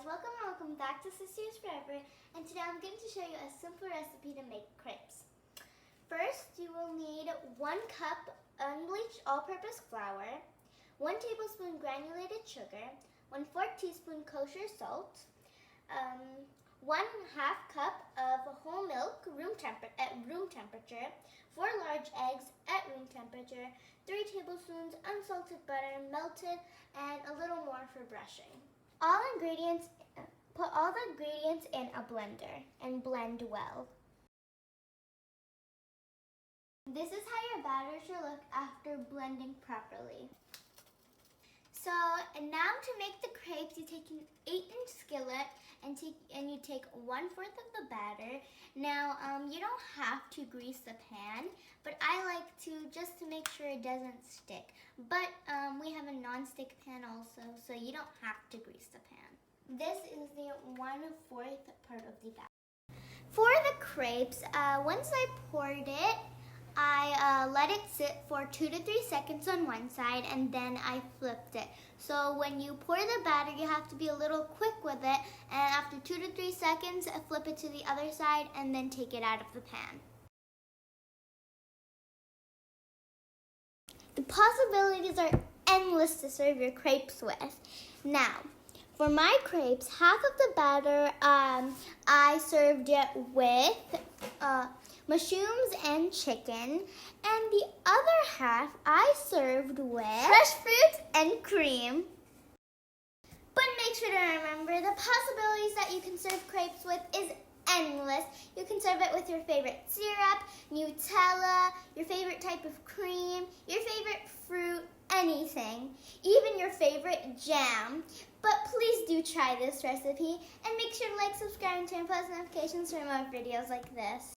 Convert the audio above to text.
welcome back to Sisters Forever, and today I'm going to show you a simple recipe to make crepes. First, you will need 1 cup unbleached all-purpose flour, 1 tablespoon granulated sugar, 1/4 teaspoon kosher salt, 1/2 cup of whole milk at room temperature, 4 large eggs at room temperature, 3 tablespoons unsalted butter melted, and a little more for brushing. Put all the ingredients in a blender and blend well. This is how your batter should look after blending properly. So now to make the crepes, you take an 8-inch skillet and you take 1/4 of the batter. Now you don't have to grease the pan, but I like to just to make sure it doesn't stick. But we have a non-stick pan also, so you don't have to grease the pan. This is the 1/4 part of the batter. For the crepes, once I poured it, I let it sit for 2 to 3 seconds on one side, and then I flipped it. So when you pour the batter, you have to be a little quick with it, and after 2 to 3 seconds, flip it to the other side and then take it out of the pan. The possibilities are endless to serve your crepes with. Now, for my crepes, half of the batter I served it with mushrooms and chicken, and the other half I served with fresh fruit and cream. But make sure to remember, the possibilities that you can serve crepes with is endless. You can serve it with your favorite syrup, Nutella, your favorite type of cream, your favorite fruit, anything, even your favorite jam. But please do try this recipe, and make sure to like, subscribe, and turn on post notifications for more videos like this.